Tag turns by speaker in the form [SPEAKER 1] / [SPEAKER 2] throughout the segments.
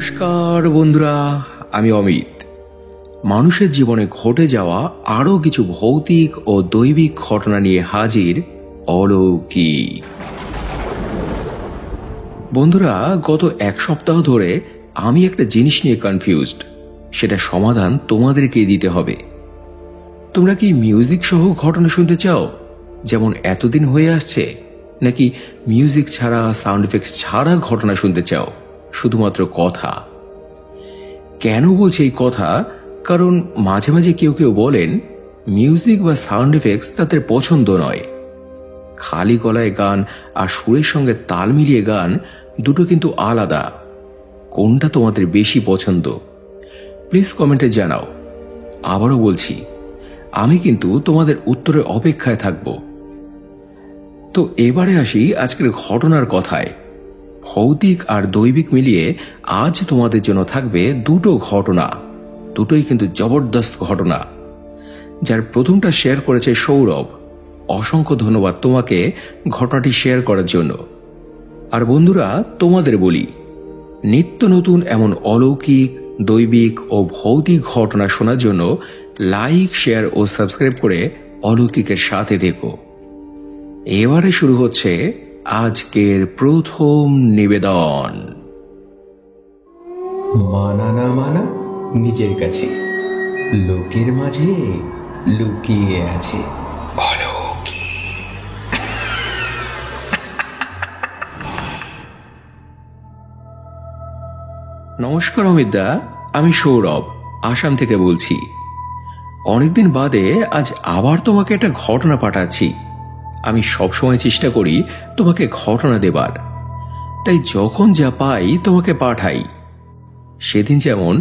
[SPEAKER 1] নমস্কার বন্ধুরা, আমি অমিত। মানুষের জীবনে ঘটে যাওয়া আরো কিছু ভৌতিক ও দৈবিক ঘটনা নিয়ে হাজির অলৌকিক। বন্ধুরা, গত এক সপ্তাহ ধরে আমি একটা জিনিস নিয়ে কনফিউজড। সেটা সমাধান তোমাদেরকেই দিতে হবে। তোমরা কি মিউজিক সহ ঘটনা শুনতে চাও, যেমন এতদিন হয়ে আসছে, নাকি মিউজিক ছাড়া, সাউন্ড এফেক্টস ছাড়া ঘটনা শুনতে চাও, শুধুমাত্র কথা? কেন বলছি এই কথা? কারণ মাঝে মাঝে কেউ কেউ বলেন মিউজিক বা সাউন্ড এফেক্টস তাদের পছন্দ নয়। খালি গলায় গান আর সুরের সঙ্গে তাল মিলিয়ে গান দুটো কিন্তু আলাদা। কোনটা তোমাদের বেশি পছন্দ? প্লিজ কমেন্টে জানাও। আবারও বলছি, আমি কিন্তু তোমাদের উত্তরের অপেক্ষায় থাকব। তো এবারে আসি আজকের ঘটনার কথায়। ভৌতিক আর দৈবিক মিলিয়ে আজ তোমাদের জন্য থাকবে দুটো ঘটনা। দুটোই কিন্তু জবরদস্ত ঘটনা, যার প্রথমটা শেয়ার করেছে সৌরভ। অসংখ্য ধন্যবাদ তোমাকে ঘটনাটি শেয়ার করার জন্য। আর বন্ধুরা, তোমাদের বলি, নিত্য নতুন এমন অলৌকিক, দৈবিক ও ভৌতিক ঘটনা শোনার জন্য লাইক, শেয়ার ও সাবস্ক্রাইব করে অলৌকিকের সাথে দেখো। এবারে শুরু হচ্ছে আজকের প্রথম নিবেদন।
[SPEAKER 2] মানা না মানা নিজের কাছে, লোকের মাঝে লুকিয়ে আছে
[SPEAKER 1] নমস্কার অমিতদা, আমি সৌরভ, আসাম থেকে বলছি। অনেকদিন বাদে আজ আবার তোমাকে একটা ঘটনা পাঠাচ্ছি। আমি সবসময় চেষ্টা করি তোমাকে ঘটনা দেবার, তাই যখন যা পাই তোমাকে পাঠাই। সেদিন যেমন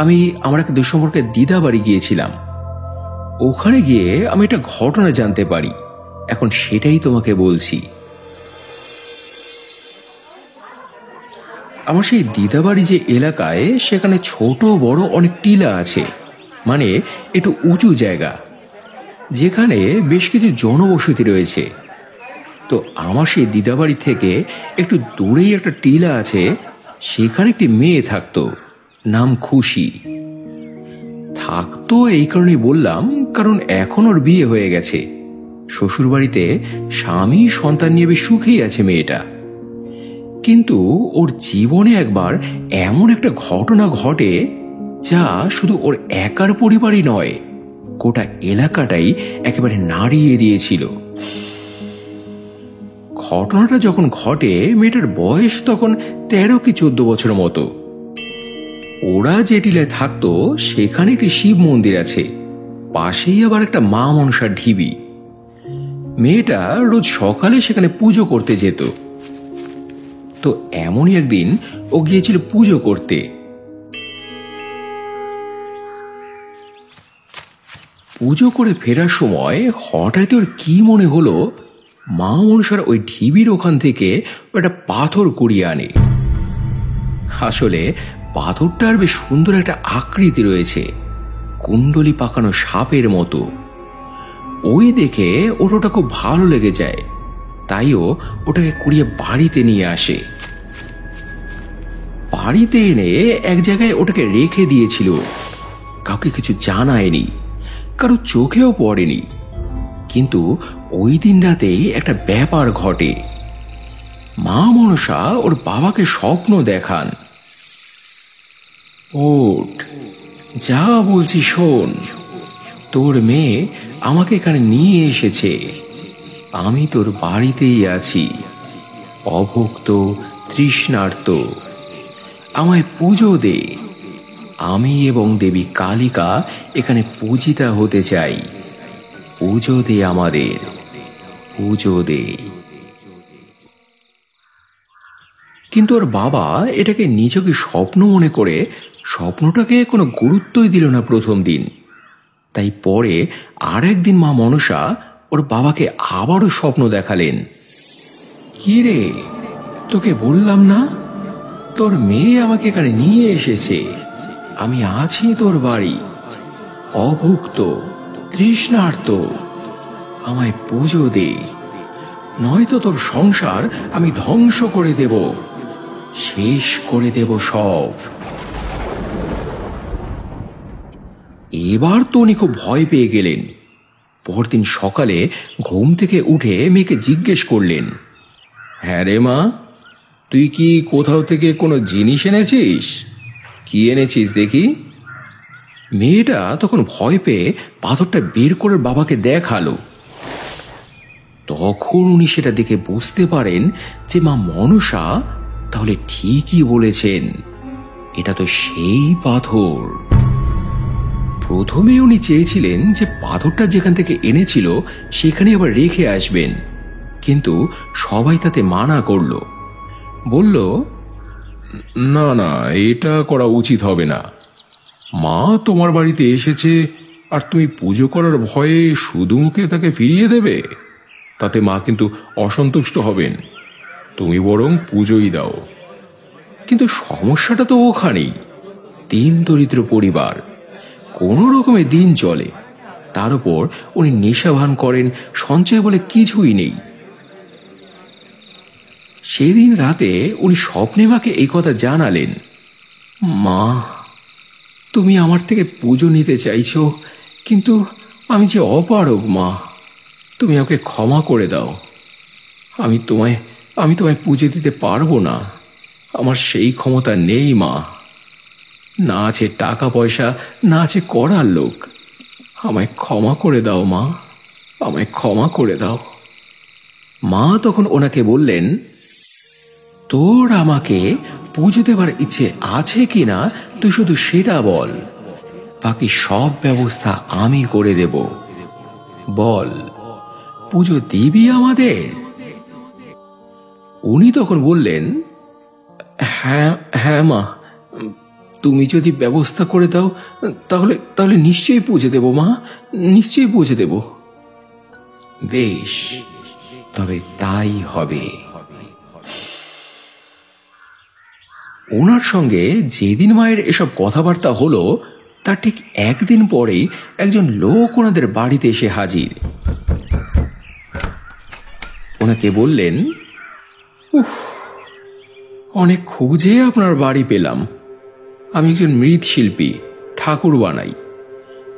[SPEAKER 1] আমি আমার এক দুঃসম্পর্কের দিদা বাড়ি গিয়েছিলাম। ওখানে গিয়ে আমি একটা ঘটনা জানতে পারি, এখন সেটাই তোমাকে বলছি। আমার সেই দিদাবাড়ি যে এলাকায়, সেখানে ছোট বড় অনেক টিলা আছে, মানে একটু উঁচু জায়গা, যেখানে বেশ কিছু জনবসতি রয়েছে। তো আমার সেই দিদাবাড়ি থেকে একটু দূরেই একটা টিলা আছে, সেখানে একটি মেয়ে থাকতো, নাম খুশি। থাকতো এই কারণে বললাম, কারণ এখন ওর বিয়ে হয়ে গেছে। শ্বশুর বাড়িতে স্বামী সন্তান নিয়ে বেশ সুখেই আছে মেয়েটা। কিন্তু ওর জীবনে একবার এমন একটা ঘটনা ঘটে, যা শুধু ওর একার পরিবারই নয়, গোটা এলাকাটাই একেবারে নাড়িয়ে দিয়েছিল। ঘটনাটা যখন ঘটে, মেয়েটার বয়স তখন 13 কি 14 বছর মতো। ওরা যে টিলায় থাকতো, সেখানে একটি শিব মন্দির আছে, পাশেই আবার একটা মা মনসার ঢিবি। মেয়েটা রোজ সকালে সেখানে পুজো করতে যেত। তো এমনই একদিন ও গিয়েছিল পুজো করতে। পুজো করে ফেরার সময় হঠাৎ ওর কি মনে হলো, মা মনসার ওই ঢিবির ওখান থেকে একটা পাথর কুড়িয়ে আনে। আসলে পাথরটার বেশ সুন্দর একটা আকৃতি রয়েছে, কুণ্ডলি পাকানো সাপের মতো। ওই দেখে ওর ওটা খুব ভালো লেগে যায়, তাইও ওটাকে কুড়িয়ে বাড়িতে নিয়ে আসে। বাড়িতে এনে এক জায়গায় ওটাকে রেখে দিয়েছিল, কাউকে কিছু জানায়নি, কারো চোখেও পড়েনি। কিন্তু ওই দিন রাতেই একটা ব্যাপার ঘটে। মা মনসা ওর বাবাকে স্বপ্ন দেখান, ওঠ, যা বলছি শোন, তোর মেয়ে আমাকে এখানে নিয়ে এসেছে, আমি তোর বাড়িতেই আছি, অভুক্ত তৃষ্ণার্ত, আমায় পুজো দে। আমি এবং দেবী কালিকা এখানে পূজিতা হতে চাই, পুজো দে আমাদের, পুজো দে। কিন্তু ওর বাবা এটাকে নিজেকে স্বপ্ন মনে করে স্বপ্নটাকে কোনো গুরুত্বই দিল না প্রথম দিন। তাই পরে আর একদিন মা মনসা ওর বাবাকে আবারও স্বপ্ন দেখালেন। কি রে, তোকে বললাম না, তোর মেয়ে আমাকে এখানে নিয়ে এসেছে, আমি আছি তোর বাড়ি, অভুক্ত তৃষ্ণার্ত, আমায় পুজো দে, নয়তো তোর সংসার আমি ধ্বংস করে দেব, শেষ করে দেব সব। এবার তো উনি খুব ভয় পেয়ে গেলেন। পরদিন সকালে ঘুম থেকে উঠে মেয়েকে জিজ্ঞেস করলেন, হ্যাঁ রে মা, তুই কি কোথাও থেকে কোনো জিনিস এনেছিস? কি এনেছিস দেখি? মেয়েটা তখন ভয় পেয়ে পাথরটা বের করে বাবাকে দেখালো। তখন উনি সেটা দেখে বুঝতে পারেন যে মা মনসা তাহলে ঠিকই বলেছেন, এটা তো সেই পাথর। প্রথমে উনি চেয়েছিলেন যে পাথরটা যেখান থেকে এনেছিল সেখানে আবার রেখে আসবেন, কিন্তু সবাই তাতে মানা করল। বলল, না না, এটা করা উচিত হবে না। মা তোমার বাড়িতে এসেছে আর তুমি পুজো করার ভয়ে শুধু মুখে তাকে ফিরিয়ে দেবে? তাতে মা কিন্তু অসন্তুষ্ট হবেন। তুমি বরং পুজোই দাও। কিন্তু সমস্যাটা তো ওখানেই, দিন দরিদ্র পরিবার, কোনো রকমে দিন চলে। তার উপর উনি নেশা ভান করেন, সঞ্চয় বলে কিছুই নেই। সেদিন রাতে উনি স্বপ্নে মাকে এই কথা জানালেন, মা, তুমি আমার থেকে পুজো নিতে চাইছো, কিন্তু আমি যে অপারগ মা, তুমি আমাকে ক্ষমা করে দাও। আমি তোমায় পুজো দিতে পারবো না, আমার সেই ক্ষমতা নেই মা। না আছে টাকা পয়সা, না আছে করার লোক। আমায় ক্ষমা করে দাও মা, আমায় ক্ষমা করে দাও। মা তখন ওনাকে বললেন, তোর আমাকে পুজো দেবার ইচ্ছে আছে কিনা তুই শুধু সেটা বল, বাকি সব ব্যবস্থা আমি করে দেব। বল, পুজো দিবি আমাদের? উনি তখন বললেন, হ্যাঁ হ্যাঁ মা, তুমি যদি ব্যবস্থা করে দাও তাহলে নিশ্চয়ই পুজো দেব মা, নিশ্চয়ই পুজো দেব। বেশ, তবে তাই হবে। ওনার সঙ্গে যেদিন মায়ের এসব কথাবার্তা হলো তার ঠিক একদিন পরেই একজন লোক ওনাদের বাড়িতে এসে হাজির। ওনাকে বললেন, উফ, অনেক খুঁজে আপনার বাড়ি পেলাম। আমি একজন মৃৎশিল্পী, ঠাকুর বানাই।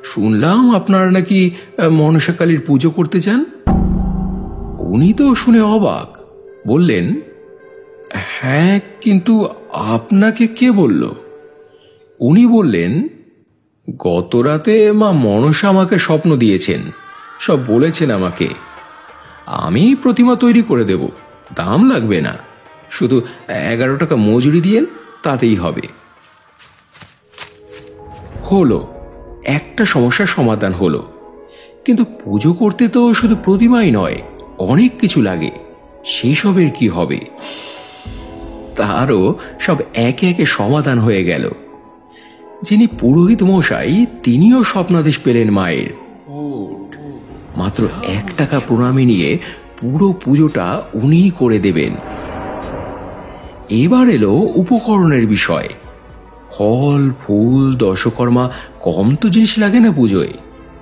[SPEAKER 1] শুনলাম আপনারা নাকি মনসাকালীর পুজো করতে চান। উনি তো শুনে অবাক, বললেন, হ্যাঁ, কিন্তু আপনাকে কে বলল? উনি বললেন, গত রাতে মা মনসা আমাকে স্বপ্ন দিয়েছেন, সব বলেছেন আমাকে। আমি প্রতিমা তৈরি করে দেব, দাম লাগবে না, শুধু 11 টাকা মজুরি দিয়েন, তাতেই হবে। হলো, একটা সমস্যার সমাধান হলো। কিন্তু পুজো করতে তো শুধু প্রতিমাই নয়, অনেক কিছু লাগে। সেই সবের কি হবে? তারও সব একে একে সমাধান হয়ে গেল। যিনি পুরোহিত মশাই, তিনিও স্বপ্নাদেশ পেলেন মায়ের। মাত্র 1 টাকা প্রণামী নিয়ে পুরো পুজোটা উনিই করে দেবেন। এবার এলো উপকরণের বিষয়। ফল, ফুল, দশকর্মা, কম তো জিনিস লাগে না পুজোয়,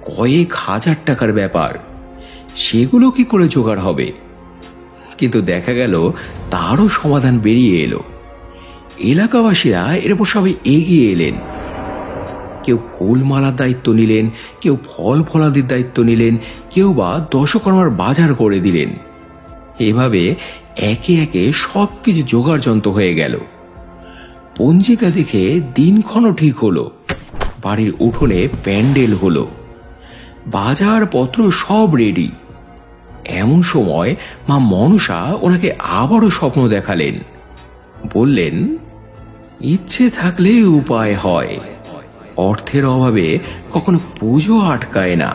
[SPEAKER 1] কয়েক হাজার টাকার ব্যাপার। সেগুলো কি করে জোগাড় হবে? কিন্তু দেখা গেল তারও সমাধান বেরিয়ে এলো। এলাকাবাসীরা এরপর সবাই এগিয়ে এলেন। কেউ ফুলমালার দায়িত্ব নিলেন, কেউ ফল ফলাদির দায়িত্ব নিলেন, কেউ বা দশকর্মার বাজার করে দিলেন। এভাবে একে একে সবকিছু জোগাড় যন্ত্র হয়ে গেল। পঞ্জিকা দেখে দিনক্ষণও ঠিক হলো, বাড়ির উঠোনে প্যান্ডেল হলো, বাজারপত্র সব রেডি। এমন সময় মা মনসা ওনাকে আবারও স্বপ্ন দেখালেন। বললেন, ইচ্ছে থাকলে উপায় হয়, অর্থের অভাবে কখনো পুজো আটকায় না।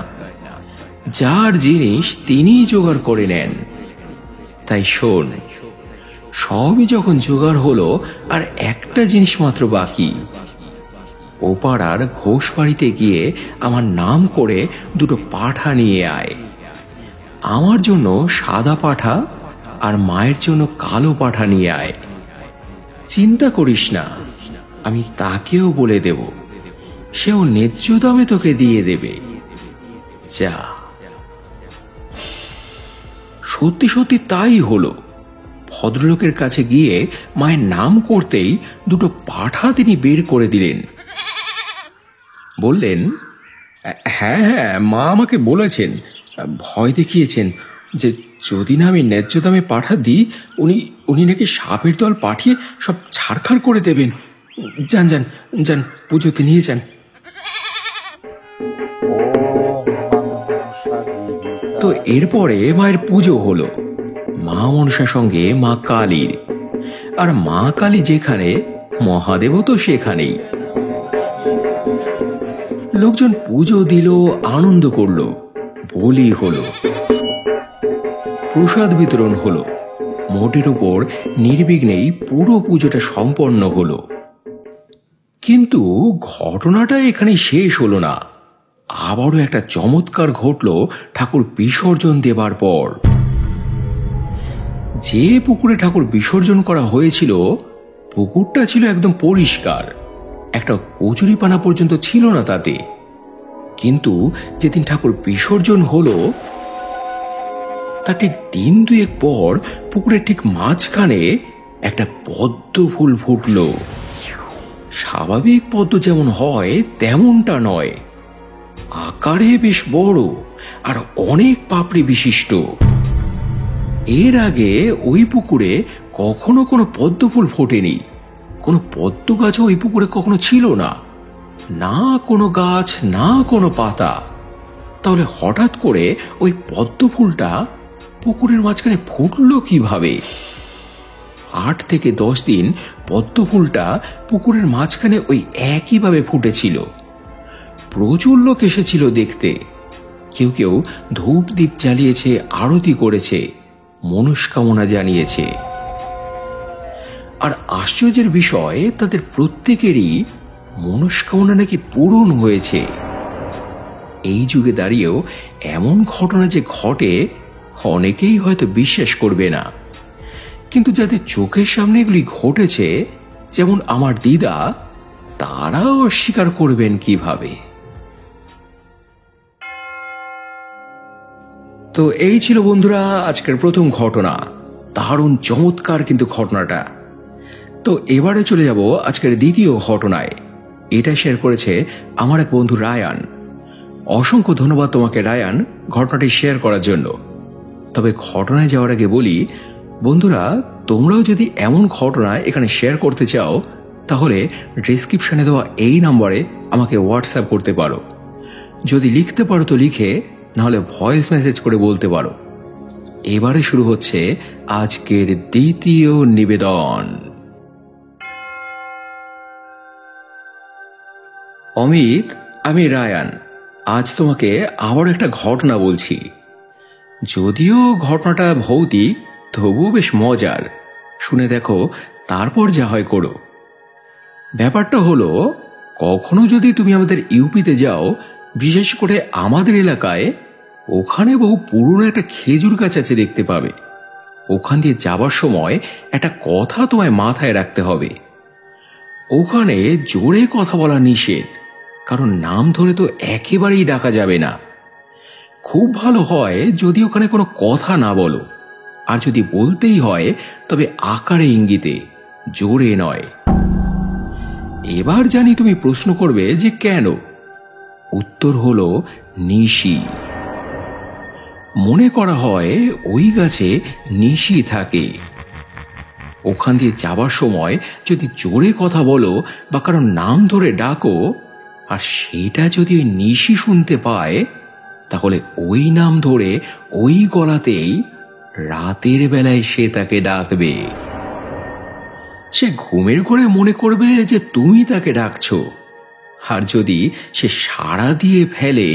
[SPEAKER 1] যার জিনিস তিনিই জোগাড় করে নেন। তাই শোন, সবই যখন জোগাড় হলো আর একটা জিনিস মাত্র বাকি, ও পাড়ার ঘোষ বাড়িতে গিয়ে আমার নাম করে 2টো পাঠা নিয়ে আয়। আমার জন্য সাদা পাঠা আর মায়ের জন্য কালো পাঠা নিয়ে আয়। চিন্তা করিস না, আমি তাকেও বলে দেব, সেও ন্যায্য দামে তোকে দিয়ে দেবে। যা। সত্যি সত্যি তাই হলো। ভদ্রলোকের কাছে গিয়ে মায়ের নাম করতেই 2টো পাঠা তিনি বের করে দিলেন। বললেন, হ্যাঁ হ্যাঁ, মা আমাকে বলেছেন, ভয় দেখিয়েছেন যে যদি না আমি ন্যায্য দামে পাঠা দিই, উনি উনি নাকি সাপের দল পাঠিয়ে সব ছাড়খাড় করে দেবেন। যান যান যান, পুজোতে নিয়ে যান। তো এরপরে মায়ের পুজো হলো, মা মনসার সঙ্গে মা কালীর। আর মা কালী যেখানে, মহাদেবও তো সেখানেই। লোকজন পুজো দিল, আনন্দ করলো, বলি হলো, প্রসাদ বিতরণ হলো। মোটের উপর নির্বিঘ্নেই পুরো পুজোটা সম্পন্ন হলো। কিন্তু ঘটনাটা এখানে শেষ হলো না। আবারও একটা চমৎকার ঘটলো ঠাকুর বিসর্জন দেবার পর। যে পুকুরে ঠাকুর বিসর্জন করা হয়েছিল, পুকুরটা ছিল একদম পরিষ্কার, একটা কচুরিপানা পর্যন্ত ছিল না তাতে। কিন্তু যেদিন ঠাকুর বিসর্জন হলো, তার ঠিক দিন দুয়েক পর পুকুরের ঠিক মাঝখানে একটা পদ্ম ফুল ফুটল। স্বাভাবিক পদ্ম যেমন হয় তেমনটা নয়, আকারে বেশ বড় আর অনেক পাপড়ি বিশিষ্ট। এর আগে ওই পুকুরে কখনো কোনো পদ্ম ফুল ফোটেনি, কোনো পদ্ম গাছও ওই পুকুরে কখনো ছিল না, না কোনো গাছ, না কোনো পাতা। তাহলে হঠাৎ করে ওই পদ্ম ফুলটা পুকুরের মাঝখানে ফুটলো কিভাবে? 8 থেকে 10 দিন পদ্ম ফুলটা পুকুরের মাঝখানে ওই একইভাবে ফুটেছিল। প্রচুর লোক এসেছিল দেখতে। কেউ কেউ ধূপ দীপ জ্বালিয়েছে, আরতি করেছে, মনস্কামনা জানিয়েছে। আর আশ্চর্যের বিষয়, তাদের প্রত্যেকেরই মনস্কামনা নাকি পূরণ হয়েছে। এই যুগে দাঁড়িয়েও এমন ঘটনা যে ঘটে, অনেকেই হয়তো বিশ্বাস করবে না। কিন্তু যাদের চোখের সামনে এগুলি ঘটেছে, যেমন আমার দিদা, তারাও অস্বীকার করবেন কিভাবে? তো এই ছিল বন্ধুরা আজকের প্রথম ঘটনা। দারুণ চমৎকার কিন্তু ঘটনাটা। তো এবারে চলে যাব আজকের দ্বিতীয় ঘটনায়। এটা শেয়ার করেছে আমার এক বন্ধু রায়ান। অসংখ্য ধন্যবাদ তোমাকে রায়ান, ঘটনাটি শেয়ার করার জন্য। তবে ঘটনায় যাওয়ার আগে বলি, বন্ধুরা তোমরাও যদি এমন ঘটনা এখানে শেয়ার করতে চাও, তাহলে ডেসক্রিপশনে দেওয়া এই নম্বরে আমাকে হোয়াটসঅ্যাপ করতে পারো। যদি লিখতে পারো তো লিখে, নাহলে ভয়েস মেসেজ করে বলতে পারো। এবারে শুরু হচ্ছে আজকের দ্বিতীয় নিবেদন। অমিত, আমি রায়ান। আজ তোমাকে আবার একটা ঘটনা বলছি। যদিও ঘটনাটা ভৌতিক, তবুও বেশ মজার। শুনে দেখো, তারপর যা হয় করো। ব্যাপারটা হলো, কখনো যদি তুমি আমাদের ইউপিতে যাও, বিশেষ করে আমাদের এলাকায়, ওখানে বহু পুরনো একটা খেজুর গাছ আছে, দেখতে পাবে। ওখান দিয়ে যাবার সময় একটা কথা তোমায় মাথায় রাখতে হবে। ওখানে জোরে কথা বলা নিষেধ, কারণ নাম ধরে তো একেবারেই ডাকা যাবে না। খুব ভালো হয় যদি ওখানে কোনো কথা না বলো, আর যদি বলতেই হয় তবে আকারে ইঙ্গিতে, জোরে নয়। এবার জানি তুমি প্রশ্ন করবে যে কেন। উত্তর হলো নিশি। মনে করা হয় ওই গাছে নিশি থাকে। ওখান দিয়ে যাবার সময় যদি জোরে কথা বলো বা কারণ নাম ধরে ডাকো, আর সেটা যদি ওই নিশি শুনতে পায়, তাহলে ওই নাম ধরে ওই গলাতেই রাতের বেলায় সে তাকে ডাকবে। সে ঘুমের ঘরে মনে করবে যে তুমি তাকে ডাকছো, আর যদি সে সাড়া দিয়ে ফেলে,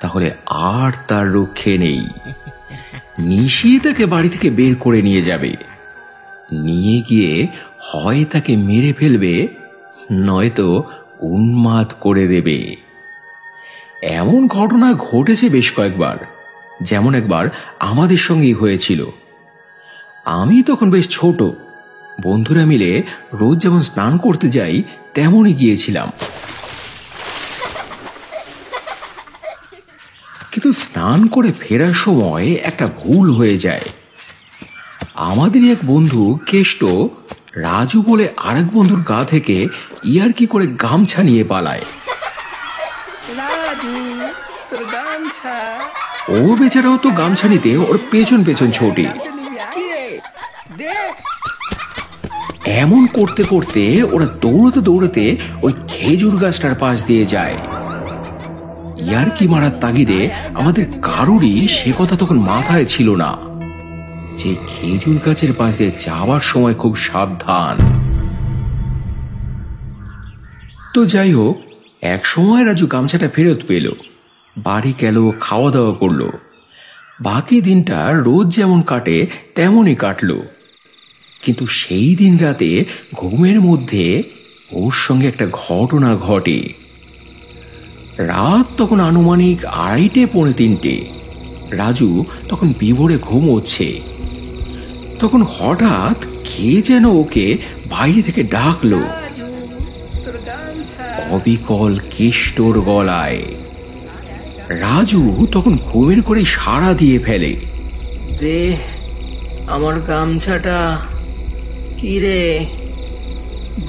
[SPEAKER 1] তাহলে আর তার রক্ষে নেই। নিশি তাকে বাড়ি থেকে বের করে নিয়ে যাবে, নিয়ে গিয়ে হয় তাকে মেরে ফেলবে, নয়তো উন্মাদ করে দেবে। এমন ঘটনা ঘটেছে বেশ কয়েকবার। যেমন একবার আমাদের সঙ্গেই হয়েছিল। আমি তখন বেশ ছোট। বন্ধুরা মিলে রোজ যেমন স্নান করতে যাই, তেমনই গিয়েছিলাম। কিন্তু স্নান করে ফেরার সময় একটা ভুল হয়ে যায়। আমাদেরই এক বন্ধু কেষ্ট, রাজু বলে আরেক বন্ধুর গা থেকে ইয়ারকি করে গামছা নিয়ে পালায়। ও বেচারাও তো গামছা নিতে ওর পেছন পেছন ছোটে। এমন করতে করতে ওরা দৌড়তে দৌড়তে ওই খেজুর গাছটার পাশ দিয়ে যায়। ইয়ার কি মারার তাগিদে আমাদের কারোরই সে কথা তখন মাথায় ছিল না যে খেজুর গাছের পাশ দিয়ে যাওয়ার সময় খুব সাবধান। তো যাই হোক, এক সময় রাজু গামছাটা ফেরত পেল, বাড়ি গেল, খাওয়া দাওয়া করলো। বাকি দিনটা রোজ যেমন কাটে তেমনই কাটলো। কিন্তু সেই দিন রাতে ঘুমের মধ্যে ওর সঙ্গে একটা ঘটনা ঘটে। রাত তখন আনুমানিক 2:30-3:00। রাজু তখন বিভোরে ঘুমোচ্ছে। তখন হঠাৎ কে যেন ওকে বাইরে থেকে ডাকলো, অবিকল কেষ্টর গলায়। রাজু তখন ঘুমের করে সাড়া দিয়ে ফেলে,
[SPEAKER 3] দে আমার গামছাটা, কি রে,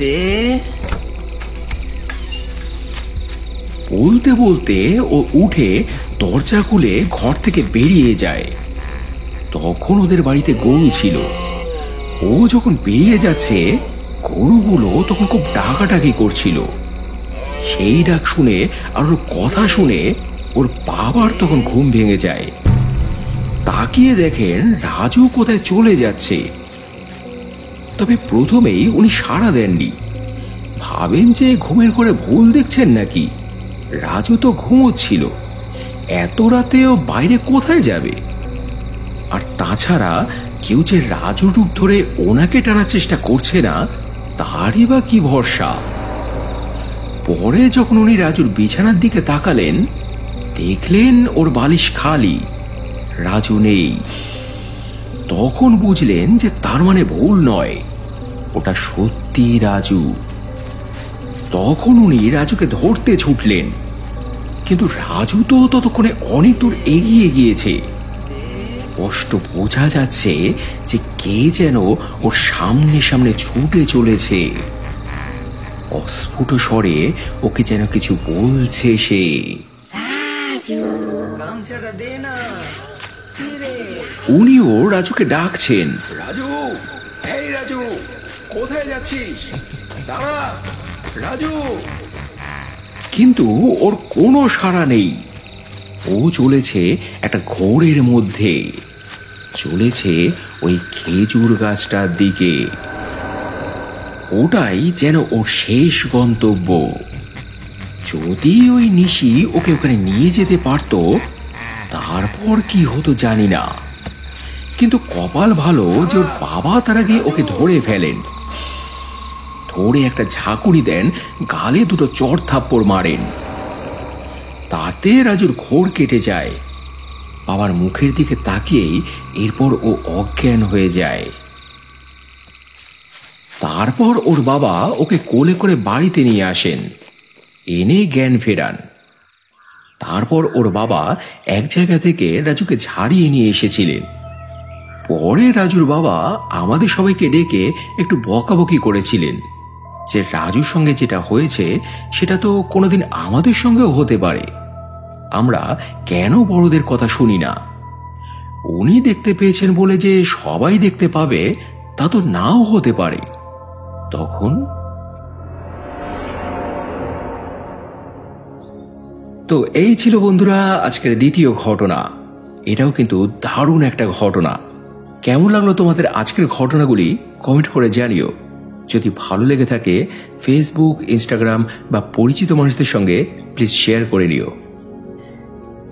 [SPEAKER 3] দে।
[SPEAKER 1] বলতে বলতে ও উঠে দরজা খুলে ঘর থেকে বেরিয়ে যায়। তখন ওদের বাড়িতে গরু ছিল। ও যখন বেরিয়ে যাচ্ছে, গরুগুলো তখন খুব ডাকাডাকি করছিল। সেই ডাক শুনে আর ওর কথা শুনে ওর বাবার তখন ঘুম ভেঙে যায়। তাকিয়ে দেখেন রাজু কোথায় চলে যাচ্ছে। তবে প্রথমেই উনি সাড়া দেননি, ভাবেন যে ঘুমের ঘরে ভুল দেখছেন নাকি। রাজু তো ঘুমোচ্ছিল, এত রাতেও বাইরে কোথায় যাবে? আর তাছাড়া কেউ যে রাজুর রূপ ধরে ওনাকে টানার চেষ্টা করছে না, তারই বা কি ভরসা। পরে যখন উনি রাজুর বিছানার দিকে তাকালেন, দেখলেন ওর বালিশ খালি, রাজু নেই। তখন বুঝলেন যে তার মানে ভুল নয়, ওটা সত্যি রাজু। তখন উনি রাজুকে ধরতে ছুটলেন, কিন্তু রাজু তো ততক্ষণে অনেক দূর এগিয়ে গিয়েছে। স্পষ্ট বোঝা যাচ্ছে যে কে যেন ওর সামনে সামনে ছুটে চলেছে। অস্ফুট স্বরে ওকে যেন কিছু বলছে সে।
[SPEAKER 3] গামছাটা দে না, কি রে?
[SPEAKER 1] উনিও রাজুকে ডাকছেন, রাজু, এই রাজু, কোথায় যাচ্ছিস? দাঁড়া রাজু। কিন্তু ওর কোনো সাড়া নেই। ও চলেছে একটা ঘোরের মধ্যে, চলেছে ওই খেজুর গাছটার দিকে। ওটাই যেন ওর শেষ গন্তব্য। যদি ওই নিশি ওকে ওখানে নিয়ে যেতে পারত, তারপর কি হতো জানি না। কিন্তু কপাল ভালো যে ওর বাবা তার আগে ওকে ধরে ফেলেন। ধরে একটা ঝাঁকুনি দেন, গালে দুটো চড় থাপ্পড় মারেন। তাতে রাজুর ঘোর কেটে যায়। বাবার মুখের দিকে তাকিয়েই এরপর ও অজ্ঞান হয়ে যায়। তারপর ওর বাবা ওকে কোলে করে বাড়িতে নিয়ে আসেন, এনে জ্ঞান ফেরান। তারপর ওর বাবা এক জায়গা থেকে রাজুকে ঝাড়িয়ে নিয়ে এসেছিলেন। পরে রাজুর বাবা আমাদের সবাইকে ডেকে একটু বকাবকি করেছিলেন যে রাজুর সঙ্গে যেটা হয়েছে সেটা তো কোনোদিন আমাদের সঙ্গেও হতে পারে, আমরা কেন বড়দের কথা শুনি না। উনি দেখতে পেয়েছেন বলে যে সবাই দেখতে পাবে তা তো নাও হতে পারে। তখন তো এই ছিল বন্ধুরা আজকের দ্বিতীয় ঘটনা। এটাও কিন্তু দারুণ একটা ঘটনা। কেমন লাগলো তোমাদের আজকের ঘটনাগুলি কমেন্ট করে জানিও। যদি ভালো লেগে থাকে ফেসবুক, ইনস্টাগ্রাম বা পরিচিত মানুষদের সঙ্গে প্লিজ শেয়ার করে নিও।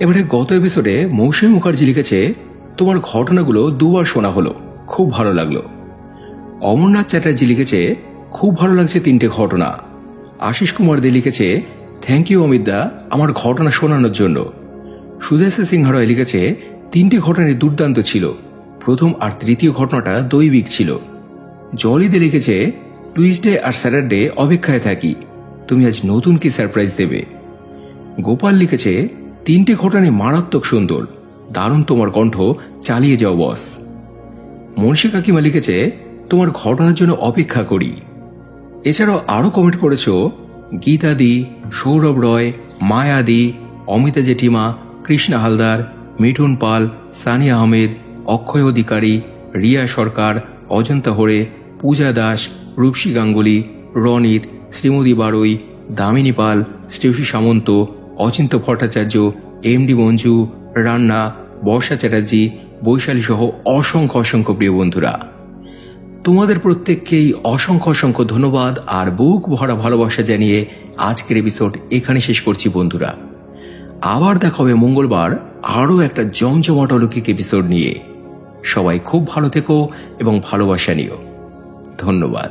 [SPEAKER 1] এবারে গত এপিসোডে মৌসুমী মুখার্জি লিখেছে, তোমার ঘটনাগুলো দুবার শোনা হলো, খুব ভালো লাগলো। অমরনাথ চ্যাটার্জি লিখেছে, খুব ভালো লাগছে 3টে ঘটনা। আশিস কুমার দে লিখেছে, থ্যাংক ইউ অমিত দা আমার ঘটনা শোনানোর জন্য। সুদেশা সিংহ রয় লিখেছে, 3টে ঘটনাই দুর্দান্ত ছিল, প্রথম আর তৃতীয় ঘটনাটা দৈবিক ছিল। জলি দে লিখেছে, টুইসডে আর স্যাটারডে অপেক্ষায় থাকি, তুমি আজ নতুন কি সারপ্রাইজ দেবে। গোপাল লিখেছে, 3টে ঘটনাই মারাত্মক সুন্দর, দারুণ তোমার কণ্ঠ, চালিয়ে যাও বস। মনসী কাকিমা লিখেছে, তোমার ঘটনার জন্য অপেক্ষা করি। এছাড়াও আরো কমেন্ট করেছো গীতাদি, সৌরভ রয়, মায়াদি, অমিতা জেঠিমা, কৃষ্ণা হালদার, মিঠুন পাল, সানি আহমেদ, অক্ষয় অধিকারী, রিয়া সরকার, অজন্তা হরে, পূজা দাস, রূপসী গাঙ্গুলি, রনিত, শ্রীমতী বারৈ, দামিনী পাল, শ্রেয়সী সামন্ত, অচিন্ত ভট্টাচার্য, এমডি মঞ্জু, রান্না, বর্ষা চ্যাটার্জি, বৈশালী সহ অসংখ্য অসংখ্য প্রিয় বন্ধুরা, তোমাদের প্রত্যেককেই অসংখ্য অসংখ্য ধন্যবাদ আর বুক ভরা ভালোবাসা জানিয়ে আজকের এপিসোড এখানে শেষ করছি বন্ধুরা। আবার দেখা হবে মঙ্গলবার আরও একটা জমজমাট অলৌকিক এপিসোড নিয়ে। সবাই খুব ভালো থেকো এবং ভালোবাসা নিও। ধন্যবাদ।